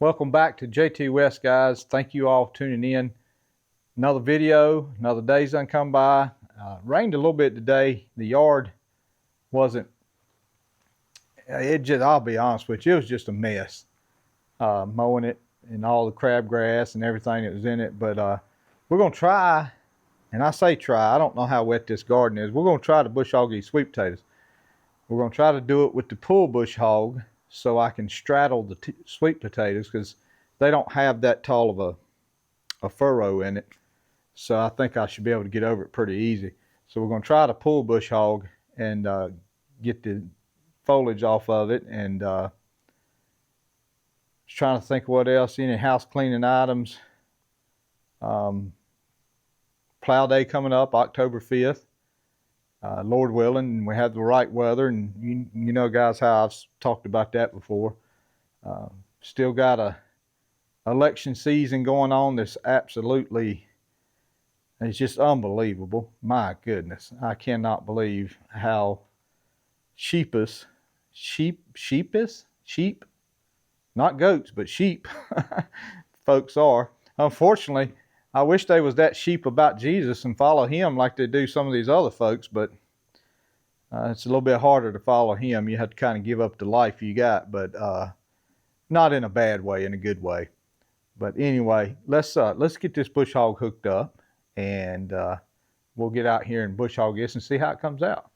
Welcome back to Jtwes, guys. Thank you all for tuning in. Another video, another day's done come by. Rained a little bit today. The yard wasn't, I'll be honest with you, it was just a mess. Mowing it and all the crabgrass and everything that was in it. But we're going to try, and I say try, I don't know how wet this garden is. We're going to try to bush hog these sweet potatoes. We're going to try to do it with the pull bush hog, so I can straddle the sweet potatoes, because they don't have that tall of a furrow in it. So I think I should be able to get over it pretty easy. So we're going to try to pull bush hog and get the foliage off of it. And just trying to think what else, any house cleaning items. Plow day coming up, October 5th. Lord willing, we have the right weather, and you know, guys, how I've talked about that before. Still got a election season going on that's absolutely, it's just unbelievable. My goodness, I cannot believe how sheep, not goats, but sheep folks are. Unfortunately, I wish they was that sheep about Jesus and follow him like they do some of these other folks, but it's a little bit harder to follow him. You have to kind of give up the life you got, but not in a bad way, in a good way. But anyway, let's get this bush hog hooked up, and we'll get out here and bush hog this and see how it comes out.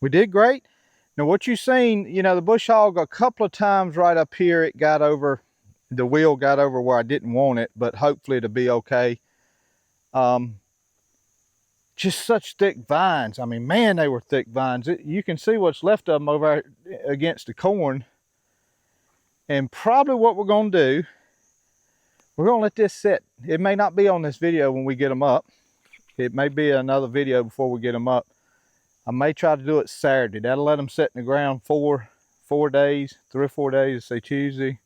we did great. Now what you've seen, you know, the bush hog a couple of times right up here, it got over, the wheel got over where I didn't want it, but hopefully it'll be okay. Just such thick vines. I mean, man, they were thick vines. You can see what's left of them over against the corn. And probably what we're going to do, we're going to let this sit. It may not be on this video when we get them up. It may be another video before we get them up. I may try to do it Saturday. That'll let them sit in the ground 4 days, 3 or 4 days. Say Tuesday,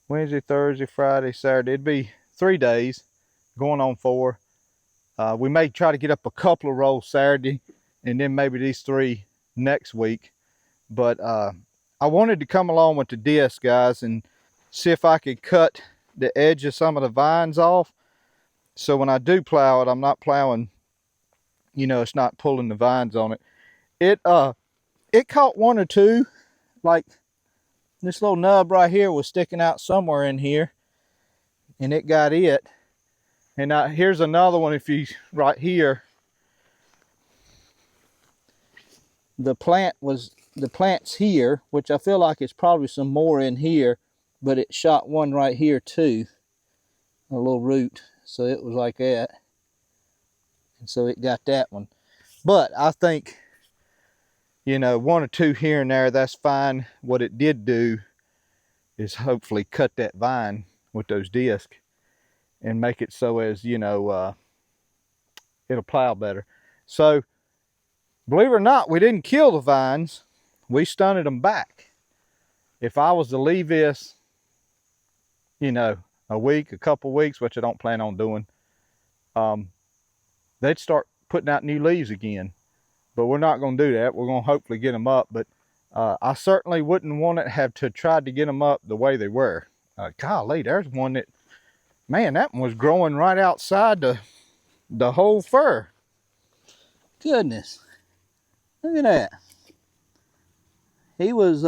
Wednesday, Thursday, Friday, Saturday. It'd be 3 days, going on 4. We may try to get up a couple of rolls Saturday, and then maybe these 3 next week. But I wanted to come along with the disc, guys, and see if I could cut the edge of some of the vines off. So when I do plow it, I'm not plowing, you know, it's not pulling the vines on it. It caught 1 or 2, like this little nub right here was sticking out somewhere in here, and it got it. And here's another one. If you right here, the plant's here, which I feel like it's probably some more in here, but it shot one right here too, a little root. So it was like that, and so it got that one. But I think, you know, 1 or 2 here and there, that's fine. What it did do is hopefully cut that vine with those discs and make it so as, you know, it'll plow better. So believe it or not, we didn't kill the vines, we stunted them back. If I was to leave this, you know, a week, a couple weeks, which I don't plan on doing, they'd start putting out new leaves again. But we're not going to do that. We're going to hopefully get them up. But I certainly wouldn't want to have to try to get them up the way they were. Golly, there's one that, man, that one was growing right outside the whole fur. Goodness. Look at that. He was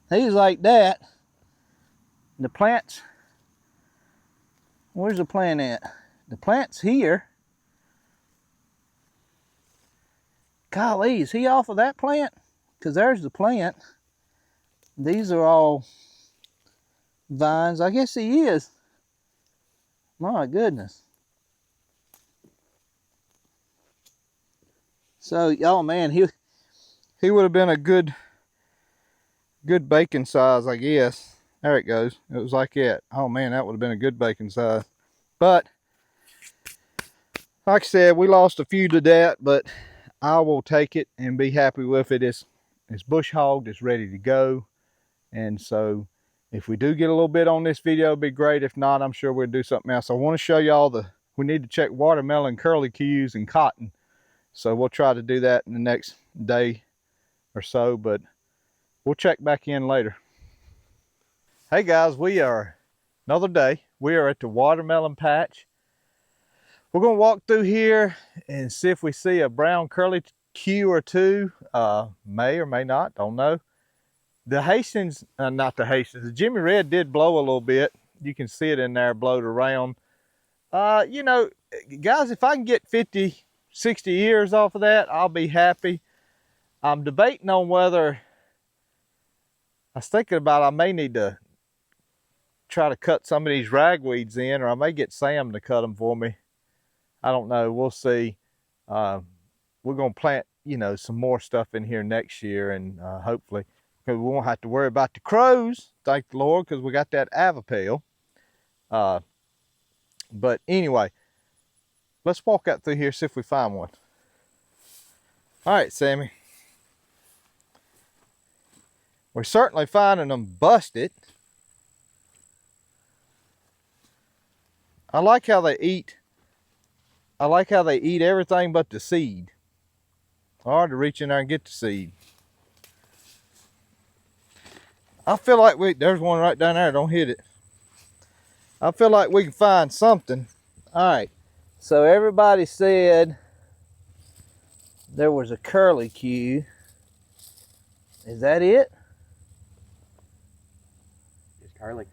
like that. The plant's, where's the plant at? The plant's here. Golly, is he off of that plant? Because there's the plant. These are all vines. I guess he is. My goodness. So, oh man, he would have been a good bacon size, I guess. There it goes. It was like that. Oh man, that would have been a good bacon size. But like I said, we lost a few to that, but I will take it and be happy with it. It's bush hogged, it's ready to go. And so if we do get a little bit on this video, it'd be great. If not, I'm sure we'll do something else. I want to show y'all we need to check watermelon, curlicues, and cotton. So we'll try to do that in the next day or so, but we'll check back in later. Hey guys, another day. We are at the watermelon patch. We're going to walk through here and see if we see a brown curlicue or 2. May or may not, don't know. The Hastings, not the Hastings, the Jimmy Red did blow a little bit. You can see it in there, blowed around. You know, guys, if I can get 50, 60 years off of that, I'll be happy. I'm debating on whether, I was thinking about I may need to try to cut some of these ragweeds in, or I may get Sam to cut them for me. I don't know, we'll see. We're going to plant, you know, some more stuff in here next year, and hopefully, because we won't have to worry about the crows, thank the Lord, because we got that Avipel. But anyway, let's walk out through here, see if we find one. All right, Sammy. We're certainly finding them busted. I like how they eat. I like how they eat everything but the seed. Hard to reach in there and get the seed. I feel like there's one right down there, don't hit it. I feel like we can find something. All right, so everybody said there was a curlicue. Is that it? It's curly.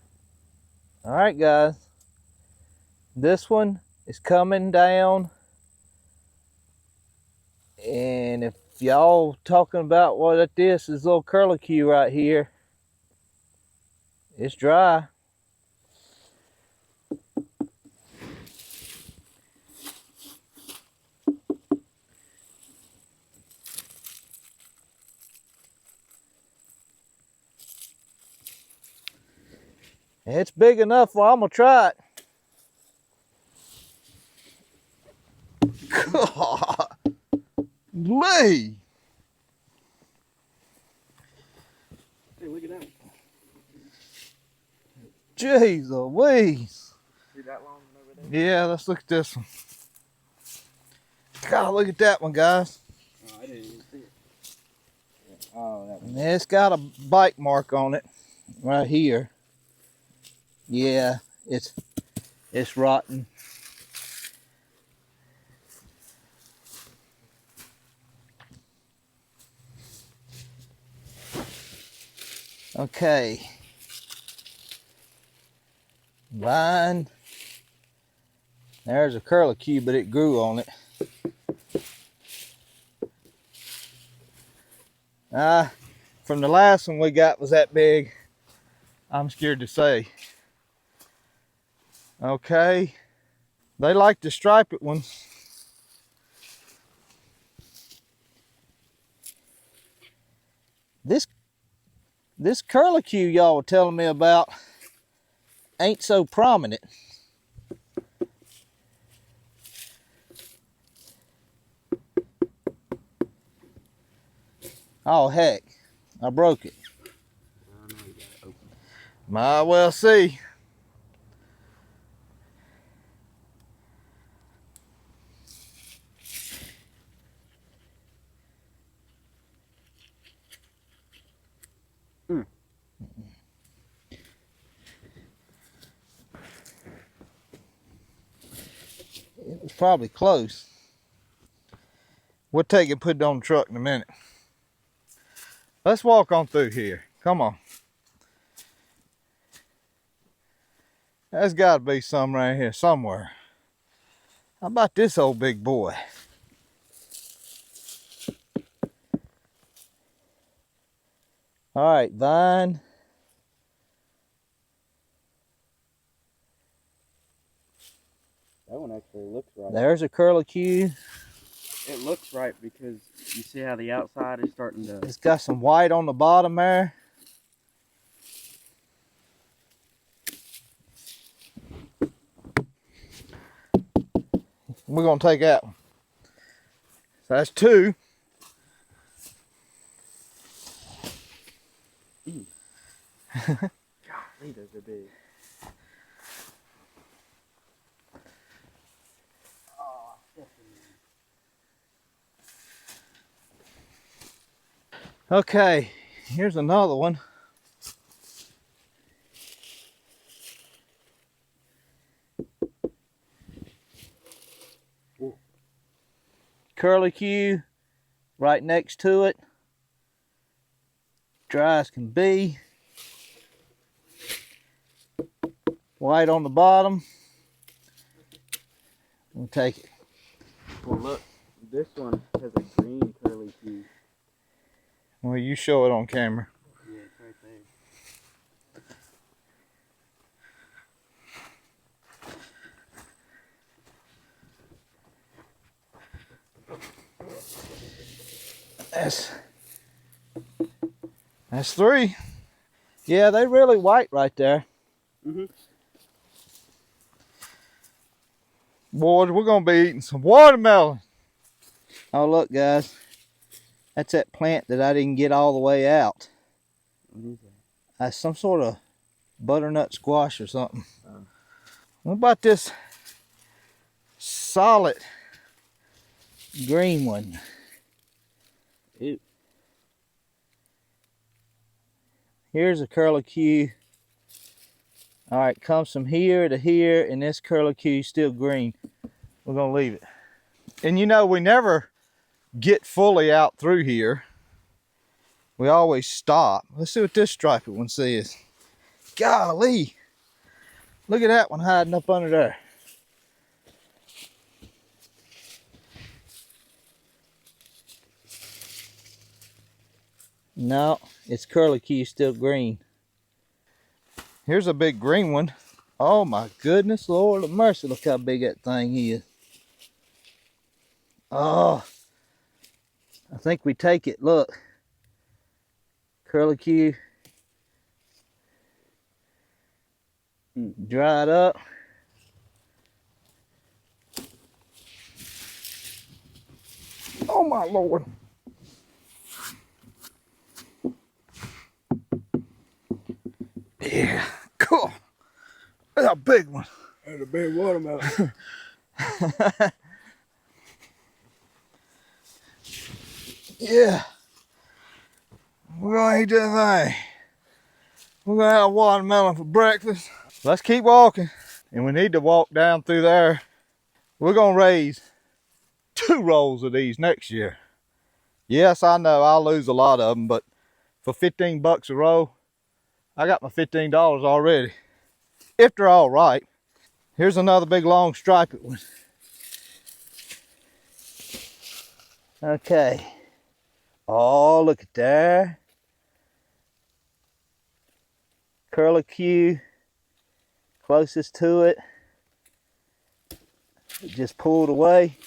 All right, guys. This one is coming down And if y'all talking about what this is, little curlicue right here, it's dry. It's big enough where I'm gonna try it. God, Lee. Hey, look at that. Jeez Louise. See that long one over there? Yeah, let's look at this one. God, look at that one, guys. Oh, I didn't even see it. Yeah. Oh, that one. It's got a bite mark on it right here. Yeah, it's rotten. Okay. Vine. There's a curlicue, but it grew on it. From the last one we got was that big. I'm scared to say. Okay. They like the striped ones. This curlicue y'all were telling me about ain't so prominent. Oh heck, I broke it. Oh, no, you got it open. Might well see. Mm. It was probably close. We'll take it, put it on the truck in a minute. Let's walk on through here. Come on. There's got to be some right here somewhere. How about this old big boy? All right, vine. That one actually looks right. There's a curlicue. It looks right because you see how the outside is starting to... It's got some white on the bottom there. We're going to take that one. So that's two. Golly, those are big. Oh, Okay, here's another one. Ooh. Curlicue right next to it. Dry as can be. White on the bottom. We'll take it. Well, look, this one has a green curlicue. Well, you show it on camera. Yeah, it's right there. That's three. Yeah, they really white right there. Mm-hmm. Boys, we're gonna be eating some watermelon. Oh look, guys, that's that plant that I didn't get all the way out. What is that? That's some sort of butternut squash or something. What about this solid green one? Ew. Here's a curlicue. All right, comes from here to here, and this curlicue is still green. We're gonna leave it. And you know, we never get fully out through here. We always stop. Let's see what this striped one says. Golly, look at that one hiding up under there. No, it's curlicue, still green. Here's a big green one. Oh my goodness, Lord of mercy, look how big that thing is. Oh, I think we take it, look. Curlicue. Dried up. Oh my Lord. Yeah, cool. That's a big one. That's a big watermelon. Yeah. We're gonna eat that thing. We're gonna have watermelon for breakfast. Let's keep walking. And we need to walk down through there. We're gonna raise 2 rolls of these next year. Yes, I know I'll lose a lot of them, but for 15 bucks a roll, I got my $15 already. If they're all right. Here's another big long striped one. Okay. Oh, look at there. Curlicue, closest to it. It just pulled away.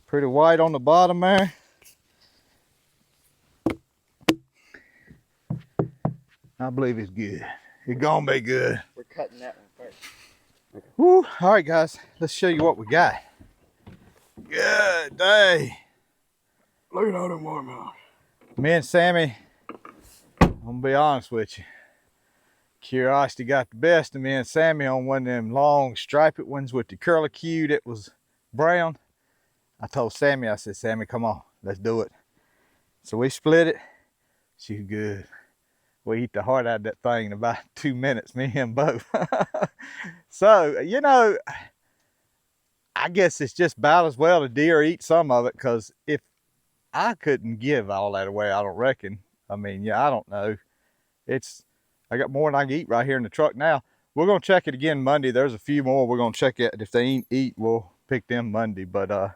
Pretty white on the bottom there. I believe it's good. It's gonna be good. We're cutting that one first. Okay. Woo. All right, guys. Let's show you what we got. Good day. Look at all them watermelons. Me and Sammy, I'm gonna be honest with you. Curiosity got the best of me and Sammy on one of them long striped ones with the curlicue that was brown. I told Sammy, I said, Sammy, come on, let's do it. So we split it. She's good. We eat the heart out of that thing in about 2 minutes, me and him both. So, you know, I guess it's just about as well the deer eat some of it, because if I couldn't give all that away, I don't reckon. I mean, yeah, I don't know. I got more than I can eat right here in the truck now. We're going to check it again Monday. There's a few more we're going to check it. If they ain't eat, we'll pick them Monday. But I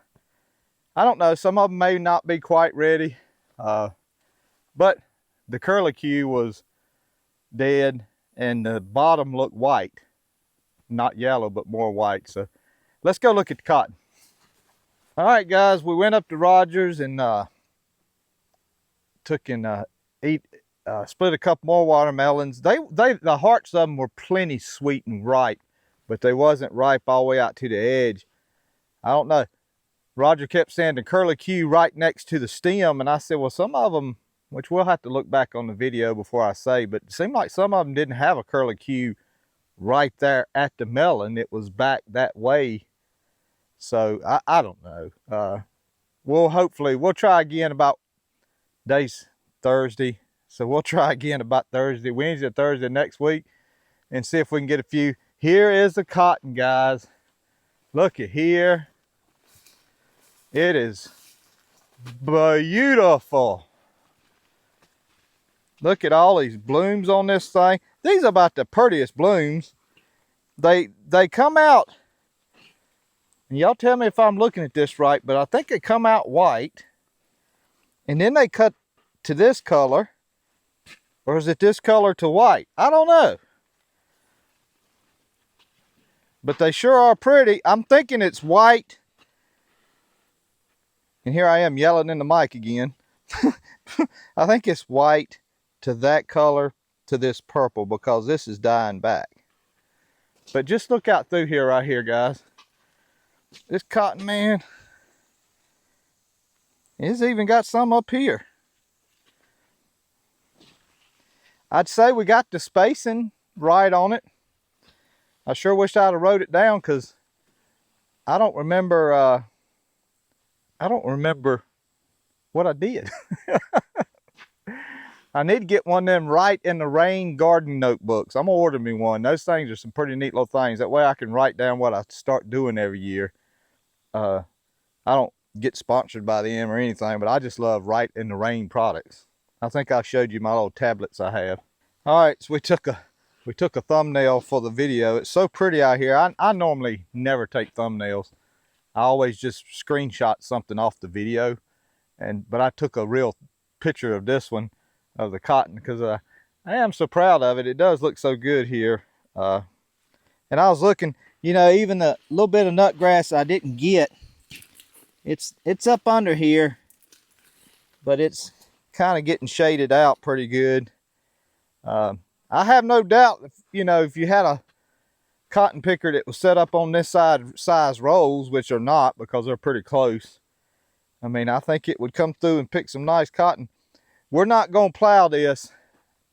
don't know. Some of them may not be quite ready. But the curlicue was dead and the bottom looked white. Not yellow, but more white. So let's go look at the cotton. All right, guys, we went up to Rogers and split a couple more watermelons. The hearts of them were plenty sweet and ripe, but they wasn't ripe all the way out to the edge. I don't know. Roger kept saying the curlicue right next to the stem, and I said, well, some of them, which we'll have to look back on the video before I say, but it seemed like some of them didn't have a curlicue right there at the melon. It was back that way. So I don't know. We'll try again about today's Thursday. So we'll try again about Wednesday or Thursday next week and see if we can get a few. Here is the cotton, guys. Look at here. It is beautiful. Look at all these blooms on this thing. These are about the prettiest blooms. They come out, and y'all tell me if I'm looking at this right, but I think they come out white, and then they cut to this color, or is it this color to white? I don't know. But they sure are pretty. I'm thinking it's white. And here I am yelling in the mic again. I think it's white to that color to this purple, because this is dying back. But just look out through here right here, guys. This cotton, man, it's even got some up here. I'd say we got the spacing right on it. I sure wish I'd have wrote it down, because I don't remember what I did. I need to get one of them right in the rain garden notebooks. I'm gonna order me one. Those things are some pretty neat little things. That way I can write down what I start doing every year. I don't get sponsored by them or anything, but I just love right in the rain products. I think I showed you my little tablets I have. All right, so we took a thumbnail for the video. It's so pretty out here. I normally never take thumbnails. I always just screenshot something off the video, but I took a real picture of this one, of the cotton, because I am so proud of it. It does look so good here. And I was looking, you know, even the little bit of nut grass I didn't get, it's up under here, but it's kind of getting shaded out pretty good. I have no doubt, you know, if you had a cotton picker that was set up on this size rolls, which are not because they're pretty close, I mean, I think it would come through and pick some nice cotton. We're not going to plow this.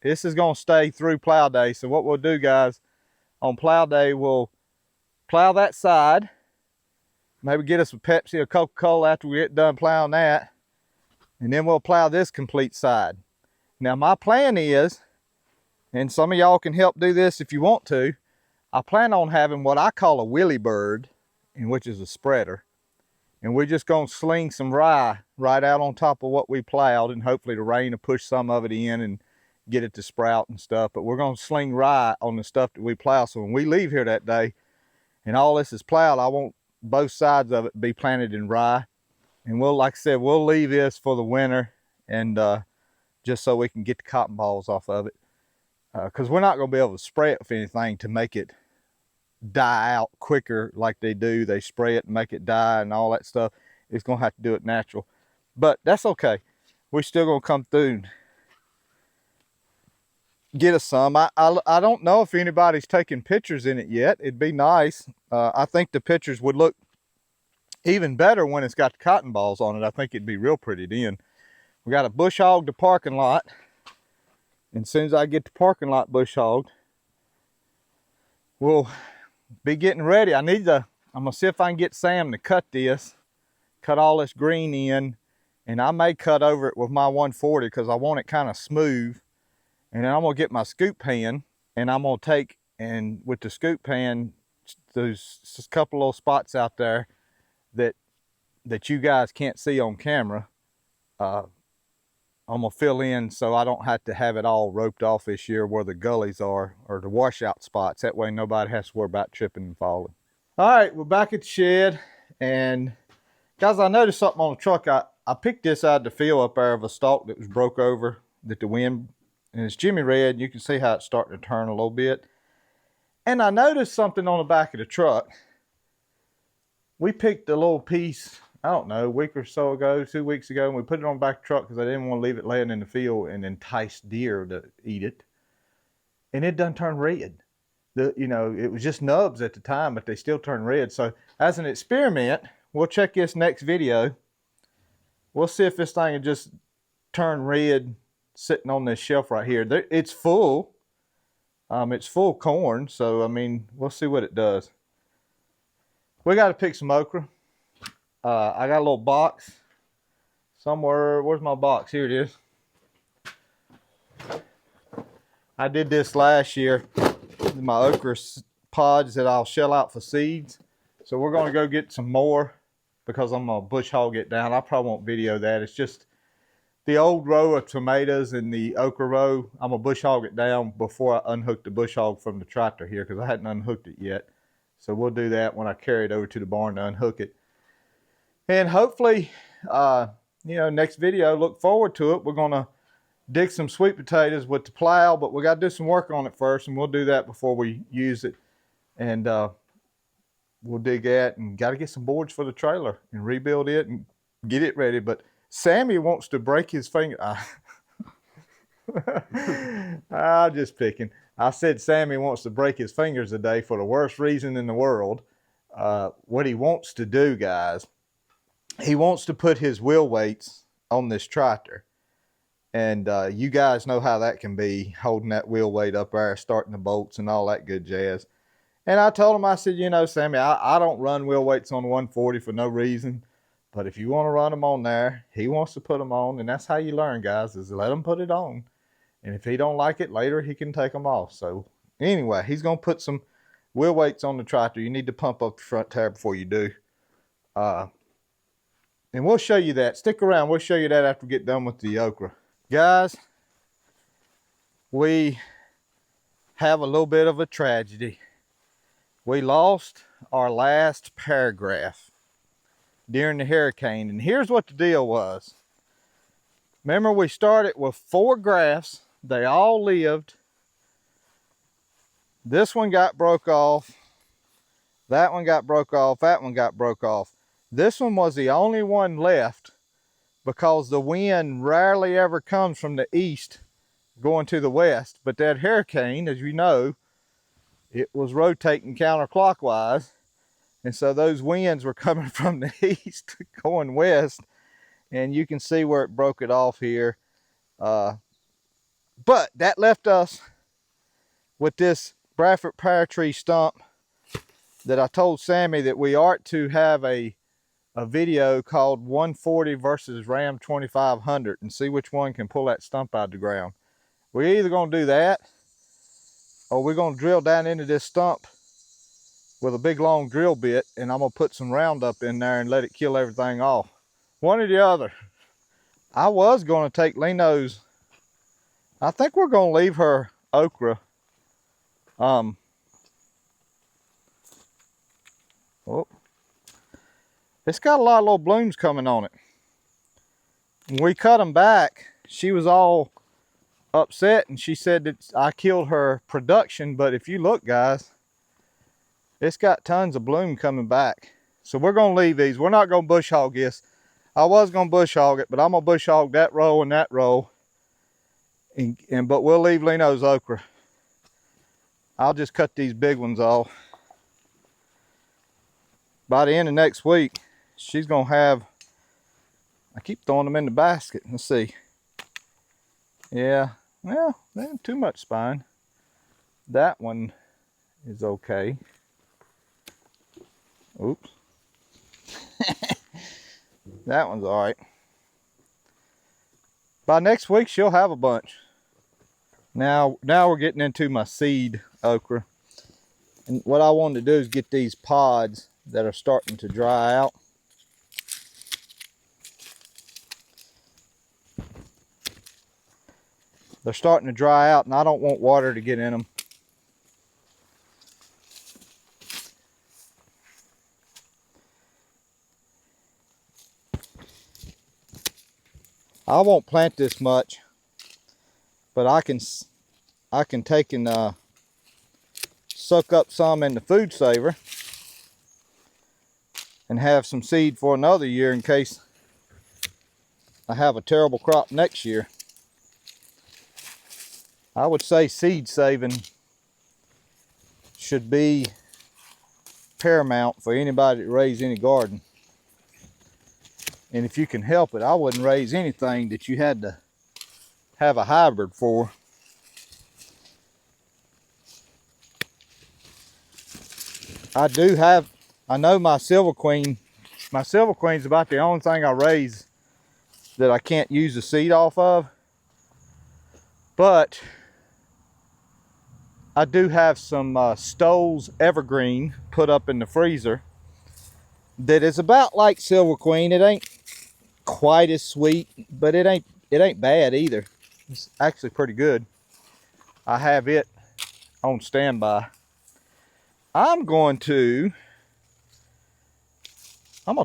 This is going to stay through plow day. So what we'll do, guys, on plow day, we'll plow that side. Maybe get us a Pepsi or Coca-Cola after we get done plowing that. And then we'll plow this complete side. Now my plan is, and some of y'all can help do this if you want to, I plan on having what I call a willy bird, and which is a spreader. And we're just going to sling some rye right out on top of what we plowed, and hopefully the rain will push some of it in and get it to sprout and stuff. But we're going to sling rye on the stuff that we plow. So when we leave here that day and all this is plowed, I want both sides of it be planted in rye. And we'll, like I said, we'll leave this for the winter, and just so we can get the cotton balls off of it. Because we're not going to be able to spray it with anything to make it die out quicker like they do. They spray it and make it die and all that stuff. It's going to have to do it natural. But that's okay. We're still going to come through and get us some. I don't know if anybody's taking pictures in it yet. It'd be nice. I think the pictures would look even better when it's got the cotton balls on it. I think it'd be real pretty then. We got to bush hog the parking lot. And as soon as I get the parking lot bush hogged, we'll be getting ready. I'm gonna see if I can get Sam to cut this, cut all this green in, and I may cut over it with my 140 because I want it kind of smooth. And then I'm gonna get my scoop pan, and I'm gonna take, and with the scoop pan, there's just a couple little spots out there that you guys can't see on camera. I'm gonna fill in so I don't have to have it all roped off this year where the gullies are, or the washout spots. That way nobody has to worry about tripping and falling. All right, we're back at the shed, and guys, I noticed something on the truck. I picked this out of the field up there of a stalk that was broke over, that the wind, and it's Jimmy Red, and you can see how it's starting to turn a little bit. And I noticed something on the back of the truck. We picked a little piece, I don't know, a week or so ago, 2 weeks ago, and we put it on the back of the truck because I didn't want to leave it laying in the field and entice deer to eat it. And it done turn red. You know, it was just nubs at the time, but they still turn red. So as an experiment, we'll check this next video. We'll see if this thing will just turn red sitting on this shelf right here. It's full. It's full corn, so I mean, we'll see what it does. We got to pick some okra. I got a little box somewhere. Where's my box? Here it is. I did this last year. My okra pods that I'll shell out for seeds. So we're going to go get some more because I'm going to bush hog it down. I probably won't video that. It's just the old row of tomatoes and the okra row. I'm going to bush hog it down before I unhook the bush hog from the tractor here because I hadn't unhooked it yet. So we'll do that when I carry it over to the barn to unhook it. And hopefully, you know, next video, look forward to it. We're going to dig some sweet potatoes with the plow, but we got to do some work on it first, and we'll do that before we use it. And we'll dig that, and got to get some boards for the trailer and rebuild it and get it ready. But Sammy wants to break his finger. I'm just picking. I said Sammy wants to break his fingers today for the worst reason in the world. What he wants to do, guys, he wants to put his wheel weights on this tractor. And you guys know how that can be, holding that wheel weight up there, starting the bolts and all that good jazz. And I told him, I said, you know, Sammy, I don't run wheel weights on 140 for no reason. But if you want to run them on there, he wants to put them on. And that's how you learn, guys, is let him put it on. And if he don't like it later, he can take them off. So anyway, he's going to put some wheel weights on the tractor. You need to pump up the front tire before you do. And we'll show you that. Stick around. We'll show you that after we get done with the okra. Guys, we have a little bit of a tragedy. We lost our last paragraph during the hurricane. And here's what the deal was. Remember, we started with 4 grafts. They all lived. This one got broke off. That one got broke off. That one got broke off. This one was the only one left because the wind rarely ever comes from the east going to the west. But that hurricane, as you know, it was rotating counterclockwise. And so those winds were coming from the east going west. And you can see where it broke it off here. But that left us with this Bradford pear tree stump that I told Sammy that we ought to have a video called 140 versus Ram 2500 and see which one can pull that stump out of the ground. We're either going to do that or we're going to drill down into this stump with a big long drill bit, and I'm going to put some Roundup in there and let it kill everything off. One or the other. I was going to take Leno's. I think we're going to leave her okra. Oh, it's got a lot of little blooms coming on it. When we cut them back, she was all upset and she said that I killed her production. But if you look, guys, it's got tons of bloom coming back. So we're going to leave these. We're not going to bush hog this. I was going to bush hog it, but I'm going to bush hog that row and that row. But we'll leave Leno's okra. I'll just cut these big ones off. By the end of next week, she's going to have, I keep throwing them in the basket. Let's see. Yeah, well, they have too much spine. That one is okay. Oops. That one's all right. By next week, she'll have a bunch. Now we're getting into my seed okra. And what I wanted to do is get these pods that are starting to dry out. They're starting to dry out and I don't want water to get in them. I won't plant this much, but I can take and suck up some in the food saver and have some seed for another year in case I have a terrible crop next year. I would say seed saving should be paramount for anybody that raise any garden. And if you can help it, I wouldn't raise anything that you had to have a hybrid for. I know my Silver Queen's about the only thing I raise that I can't use the seed off of. But I do have some Stoll's Evergreen put up in the freezer that is about like Silver Queen. It ain't quite as sweet, but it ain't bad either. It's actually pretty good. I have it on standby. I'm gonna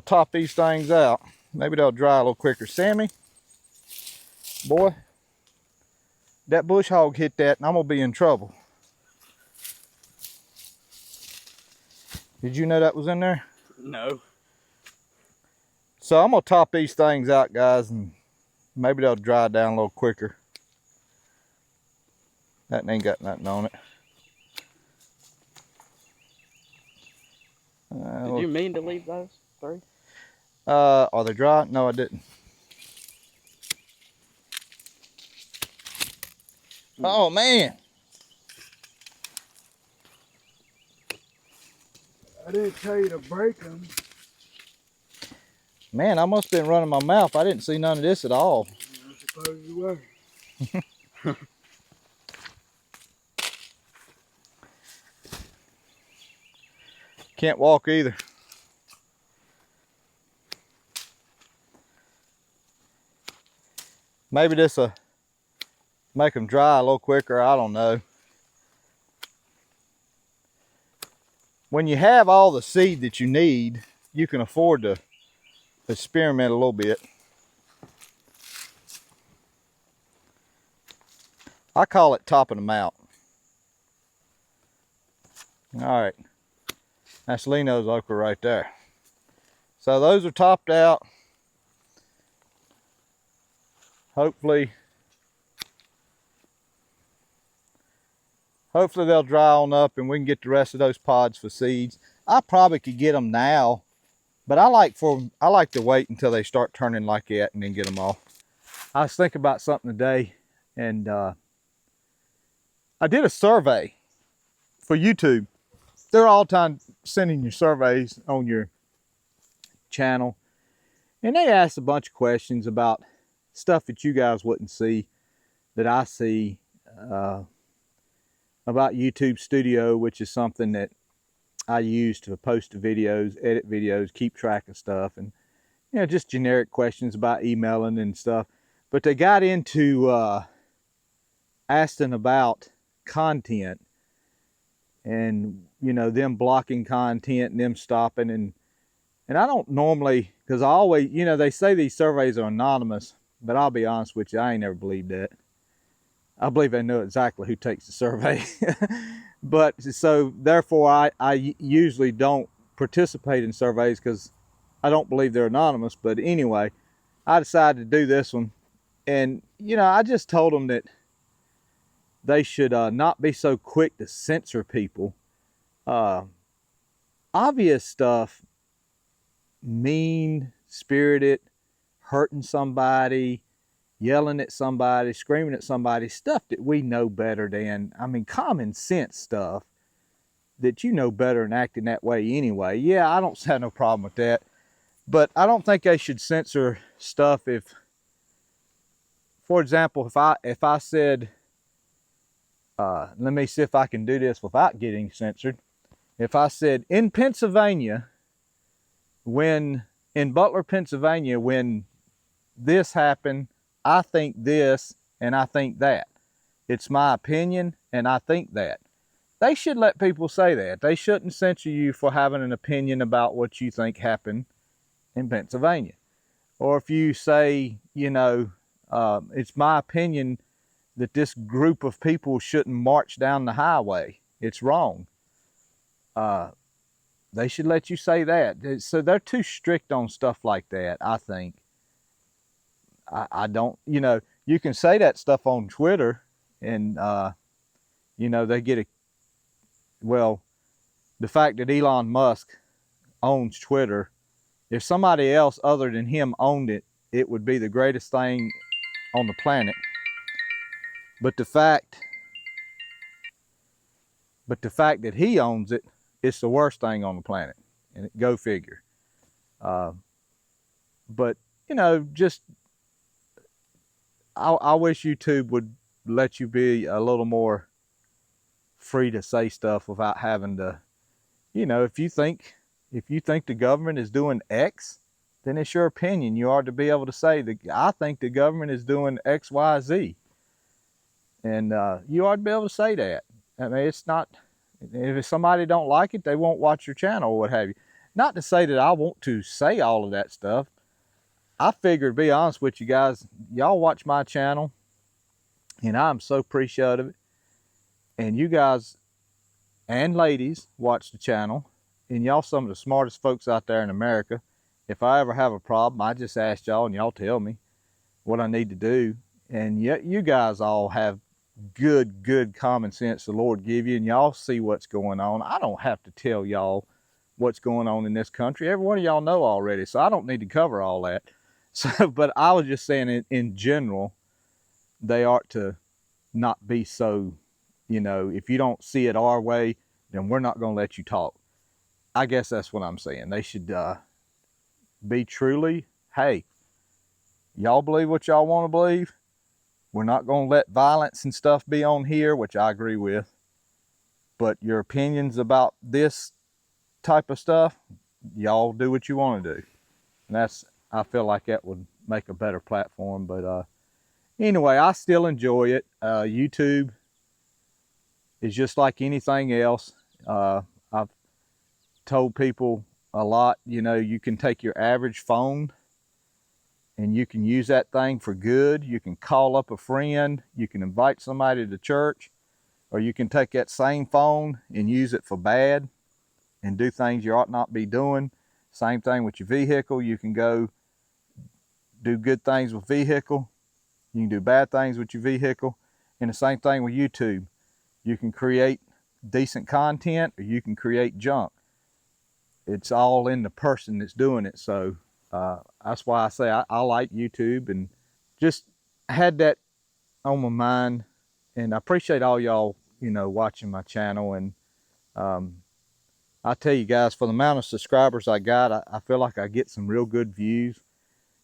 top these things out. Maybe they'll dry a little quicker. Sammy, boy, that bush hog hit that and I'm gonna be in trouble. Did you know that was in there? No. So I'm gonna top these things out, guys, and maybe they'll dry down a little quicker. That ain't got nothing on it. Did you mean to leave those 3? Are they dry? No, I didn't. Oh man. I didn't tell you to break them. Man, I must have been running my mouth. I didn't see none of this at all. I suppose you were. Can't walk either. Maybe this will make them dry a little quicker. I don't know. When you have all the seed that you need, you can afford to experiment a little bit. I call it topping them out. All right, that's Lino's okra right there. So those are topped out. Hopefully they'll dry on up and we can get the rest of those pods for seeds. I probably could get them now, but I like to wait until they start turning like that and then get them off. I was thinking about something today, and I did a survey for YouTube. They're all time sending you surveys on your channel, and they asked a bunch of questions about stuff that you guys wouldn't see that I see about YouTube Studio, which is something that I use to post videos, edit videos, keep track of stuff, and just generic questions about emailing and stuff. But they got into asking about content, and them blocking content and them stopping, and I don't normally, because I always, they say these surveys are anonymous, but I'll be honest with you, I ain't never believed that. I believe they know exactly who takes the survey. But so therefore I usually don't participate in surveys because I don't believe they're anonymous. But anyway, I decided to do this one, and I just told them that they should not be so quick to censor people. Obvious stuff, mean-spirited, hurting somebody, yelling at somebody, screaming at somebody, stuff that we know better than. I mean, common sense stuff that you know better than acting that way anyway. Yeah, I don't have no problem with that. But I don't think they should censor stuff if, for example, if I said, let me see if I can do this without getting censored. If I said, in Pennsylvania, in Butler, Pennsylvania, when this happened, I think this and I think that. It's my opinion and I think that. They should let people say that. They shouldn't censor you for having an opinion about what you think happened in Pennsylvania. Or if you say, it's my opinion that this group of people shouldn't march down the highway. It's wrong. They should let you say that. So they're too strict on stuff like that, I think. I don't, you can say that stuff on Twitter and, they get the fact that Elon Musk owns Twitter, if somebody else other than him owned it, it would be the greatest thing on the planet. But the fact that he owns it, it's the worst thing on the planet. And go figure. But, just, I wish YouTube would let you be a little more free to say stuff without having to, if you think the government is doing X, then it's your opinion. You ought to be able to say that I think the government is doing X, Y, Z. And you ought to be able to say that. I mean, it's not, if somebody don't like it, they won't watch your channel or what have you. Not to say that I want to say all of that stuff. I figured, to be honest with you guys, y'all watch my channel, and I'm so appreciative of it. And you guys and ladies watch the channel, and y'all some of the smartest folks out there in America. If I ever have a problem, I just ask y'all, and y'all tell me what I need to do. And yet you guys all have good common sense the Lord give you, and y'all see what's going on. I don't have to tell y'all what's going on in this country. Every one of y'all know already, so I don't need to cover all that. So, but I was just saying in general, they ought to not be so, if you don't see it our way, then we're not going to let you talk. I guess that's what I'm saying. They should be truly, hey, y'all believe what y'all want to believe. We're not going to let violence and stuff be on here, which I agree with. But your opinions about this type of stuff, y'all do what you want to do. And I feel like that would make a better platform. But anyway, I still enjoy it. YouTube is just like anything else. I've told people a lot. You know, you can take your average phone and you can use that thing for good. You can call up a friend, you can invite somebody to church, or you can take that same phone and use it for bad and do things you ought not be doing. Same thing with your vehicle. You can go do good things with vehicle. You can do bad things with your vehicle. And the same thing with YouTube. You can create decent content or you can create junk. It's all in the person that's doing it. So that's why I say I like YouTube, and just had that on my mind. And I appreciate all y'all, you know, watching my channel. And I tell you guys, for the amount of subscribers I got, I feel like I get some real good views,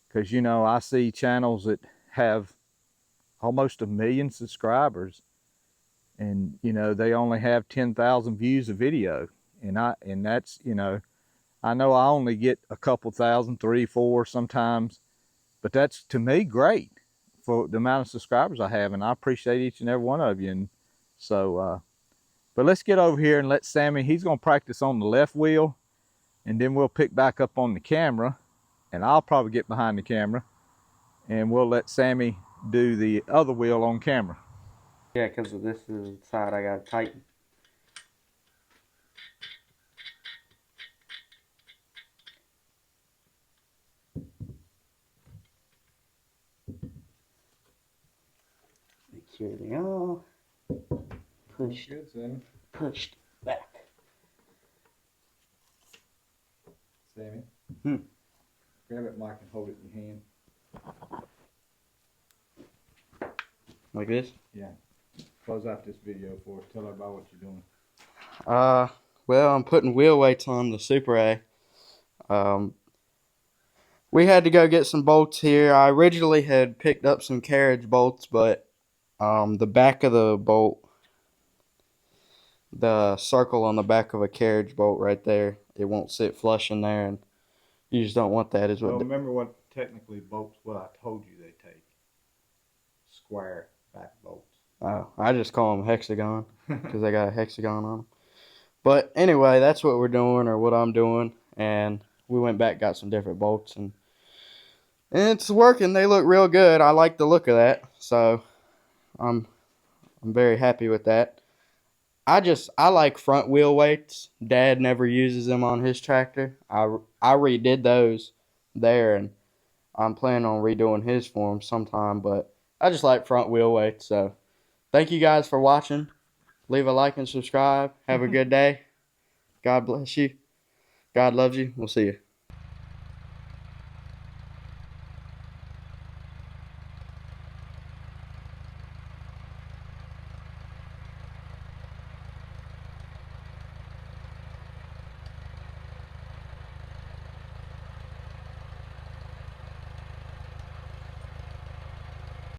because, you know, I see channels that have almost 1 million subscribers, and, you know, they only have 10,000 views a video. And that's, you know I only get a couple thousand, 3, 4 sometimes, but that's, to me, great for the amount of subscribers I have, and I appreciate each and every one of you. And so but let's get over here and let Sammy, he's going to practice on the left wheel, and then we'll pick back up on the camera, and I'll probably get behind the camera, and we'll let Sammy do the other wheel on camera. Yeah, because this is the side I got to tighten. Make sure they all pushed back. Sammy, Hmm. grab that mic and hold it in your hand. Like this? Yeah. Close out this video for us. Tell everybody what you're doing. Well, I'm putting wheel weights on the Super A. We had to go get some bolts here. I originally had picked up some carriage bolts, but the back of the bolt, the circle on the back of a carriage bolt right there, it won't sit flush in there, and you just don't want that. Well, remember what technically bolts, what I told you they take. Square back bolts. Oh, I just call them hexagon because they got a hexagon on them. But anyway, that's what we're doing, or what I'm doing, and we went back, got some different bolts, and it's working. They look real good. I like the look of that, so I'm very happy with that. I like front wheel weights. Dad never uses them on his tractor. I redid those there, and I'm planning on redoing his for him sometime, but I just like front wheel weights. So thank you guys for watching. Leave a like and subscribe. Have a good day. God bless you. God loves you. We'll see you.